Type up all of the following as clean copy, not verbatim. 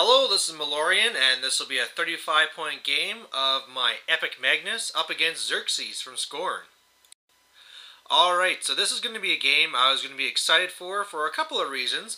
Hello, this is Malorian, and this will be a 35-point game of my eMagnus up against Xerxis from Scorn. Alright, so this is going to be a game I was going to be excited for a couple of reasons.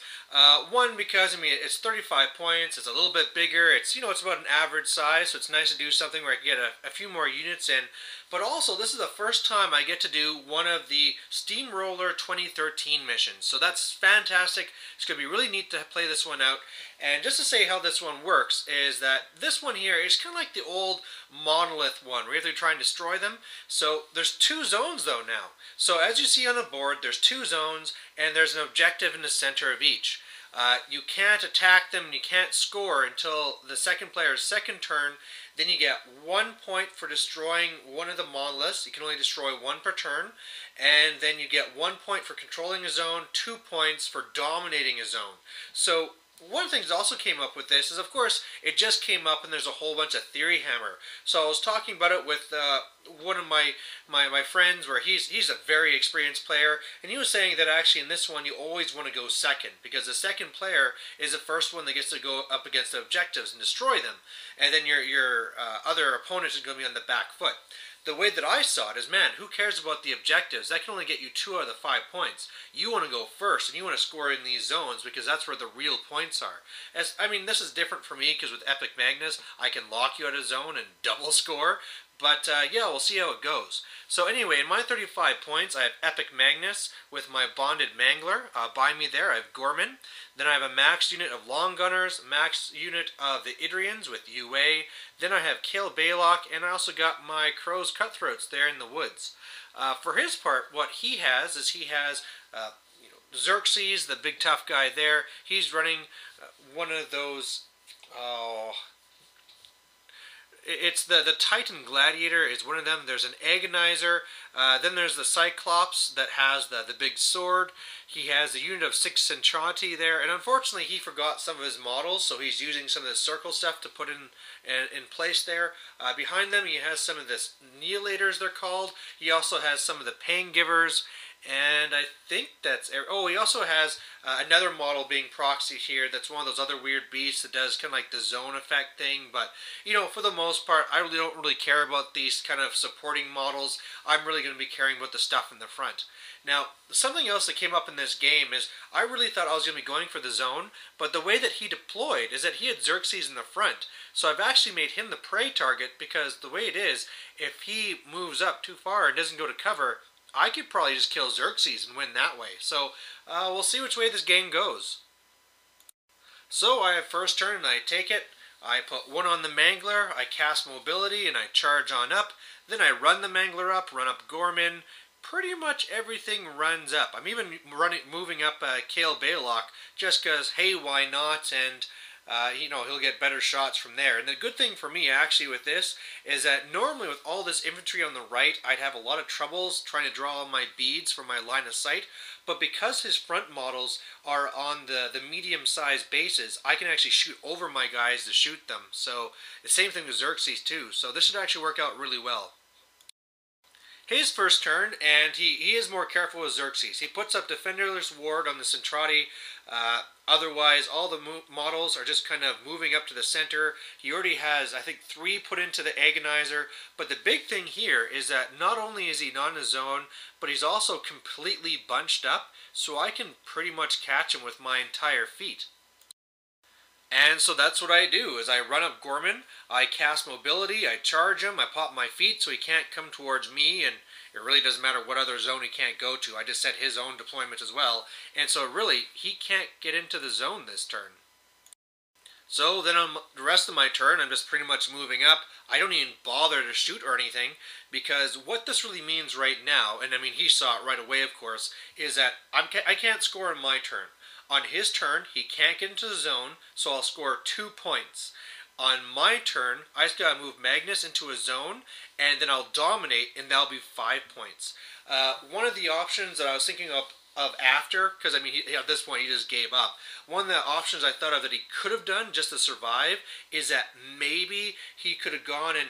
One, because, it's 35 points, it's a little bit bigger, it's about an average size, so it's nice to do something where I can get a few more units in. But also, this is the first time I get to do one of the Steamroller 2013 missions, so that's fantastic. It's going to be really neat to play this one out. And just to say how this one works is that this one here is kind of like the old monolith one, where you have to try and destroy them. So there's two zones though now. So as you see on the board, there's two zones, and there's an objective in the center of each. You can't attack them, and you can't score until the second player's second turn. Then you get 1 point for destroying one of the monoliths. You can only destroy one per turn. And then you get 1 point for controlling a zone, 2 points for dominating a zone. So one of the things that also came up with this is, of course, it just came up and there's a whole bunch of theory hammer. So I was talking about it with one of my friends, where he's a very experienced player, and he was saying that actually in this one you always want to go second, because the second player is the first one that gets to go up against the objectives and destroy them, and then your other opponent is going to be on the back foot. The way that I saw it is, man, who cares about the objectives? That can only get you 2 out of the 5 points. You want to go first, and you want to score in these zones, because that's where the real points are. This is different for me, because with eMagnus, I can lock you out of zone and double score. But yeah, we'll see how it goes. So anyway, in my 35 points, I have eMagnus with my bonded mangler. By me there, I have Gorman. Then I have a max unit of long gunners, max unit of the Idrians with UA. Then I have Kale Baylock, and I also got my Crow's Cutthroats there in the woods. For his part, what he has is Xerxis, the big tough guy there. He's running one of those. It's the Titan Gladiator is one of them. There's an Agonizer. Then there's the Cyclops that has the big sword. He has a unit of 6 Centrati there. And unfortunately, he forgot some of his models, so he's using some of the circle stuff to put in place there. Behind them, he has some of this Annihilators, they're called. He also has some of the Pain Givers. And I think that's... Oh, he also has another model being proxied here that's one of those other weird beasts that does kind of like the zone effect thing. But, for the most part, I really don't care about these kind of supporting models. I'm really going to be caring about the stuff in the front. Now, something else that came up in this game is I really thought I was going to be going for the zone, but the way that he deployed is that he had Xerxes in the front. So I've actually made him the prey target, because the way it is, if he moves up too far and doesn't go to cover, I could probably just kill Xerxes and win that way. So we'll see which way this game goes. So I have first turn and I take it. I put 1 on the Mangler, I cast Mobility, and I charge on up. Then I run the Mangler up, run up Gorman. Pretty much everything runs up. I'm even moving up Kale Baylock just because, hey, why not? And he'll get better shots from there. And the good thing for me, actually, with this is that normally with all this infantry on the right, I'd have a lot of troubles trying to draw all my beads for my line of sight. But because his front models are on the medium-sized bases, I can actually shoot over my guys to shoot them. So the same thing with Xerxes, too. So this should actually work out really well. His first turn, and he is more careful with Xerxes. He puts up Defenderless Ward on the Centrati. Otherwise, all the models are just kind of moving up to the center. He already has, I think, 3 put into the Agonizer. But the big thing here is that not only is he not in a zone, but he's also completely bunched up, so I can pretty much catch him with my entire feet. And so that's what I do, is I run up Gorman, I cast Mobility, I charge him, I pop my feet so he can't come towards me, and it really doesn't matter what other zone he can't go to. I just set his own deployment as well, and so really, he can't get into the zone this turn. So then on the rest of my turn, I'm just pretty much moving up. I don't even bother to shoot or anything, because what this really means right now, and he saw it right away, of course, is that I can't score in my turn. On his turn, he can't get into the zone, so I'll score 2 points. On my turn, I just gotta move Magnus into a zone, and then I'll dominate, and that'll be 5 points. One of the options that I was thinking of after, because at this point he just gave up. One of the options I thought of that he could have done just to survive is that maybe he could have gone and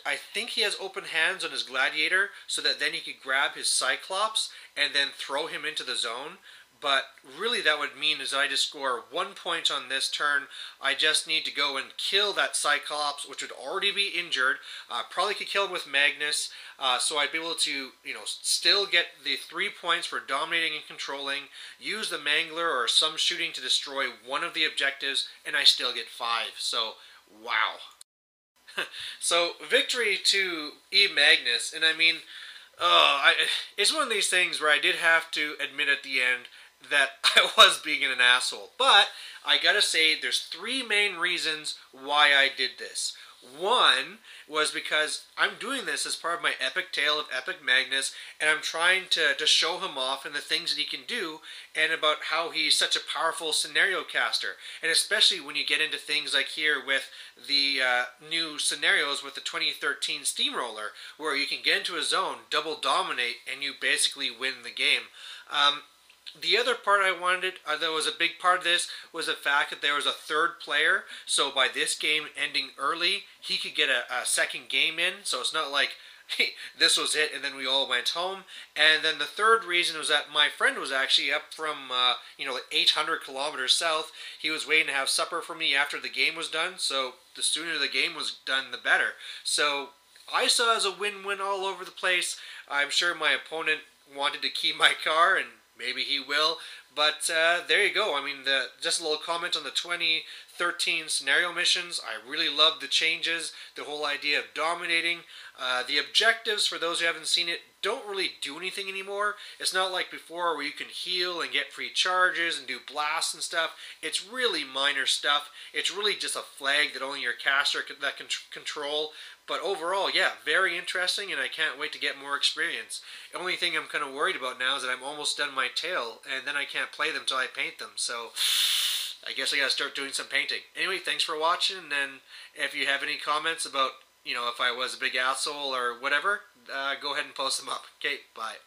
I think he has open hands on his Gladiator, so that then he could grab his Cyclops and then throw him into the zone. but really that would mean is I just score 1 point on this turn. I just need to go and kill that Cyclops, which would already be injured. Probably could kill him with Magnus, so I'd be able to, still get the 3 points for dominating and controlling, use the Mangler or some shooting to destroy one of the objectives, and I still get 5. So, wow. So, victory to eMagnus, and I mean, it's one of these things where I did have to admit at the end that I was being an asshole. But I gotta say, there's 3 main reasons why I did this. One was because I'm doing this as part of my epic tale of Epic Magnus, and I'm trying to show him off and the things that he can do, and about how he's such a powerful scenario caster. And especially when you get into things like here with the new scenarios with the 2013 Steamroller, where you can get into a zone, double dominate, and you basically win the game. The other part I wanted, that was a big part of this, was the fact that there was a 3rd player. So by this game ending early, he could get a second game in. So it's not like this was it and then we all went home. And then the 3rd reason was that my friend was actually up from, like 800 kilometers south. He was waiting to have supper for me after the game was done. So the sooner the game was done, the better. So I saw it as a win-win all over the place. I'm sure my opponent wanted to keep my car, and maybe he will, but there you go. I mean, just a little comment on the 2013 scenario missions. I really love the changes, the whole idea of dominating. The objectives, for those who haven't seen it, don't really do anything anymore. It's not like before where you can heal and get free charges and do blasts and stuff. It's really minor stuff. It's really just a flag that only your caster can control. But overall, yeah, very interesting, and I can't wait to get more experience. The only thing I'm kind of worried about now is that I'm almost done my tale, and then I can't play them until I paint them, so I guess I gotta start doing some painting. Anyway, thanks for watching, and if you have any comments about, if I was a big asshole or whatever, go ahead and post them up. Okay, bye.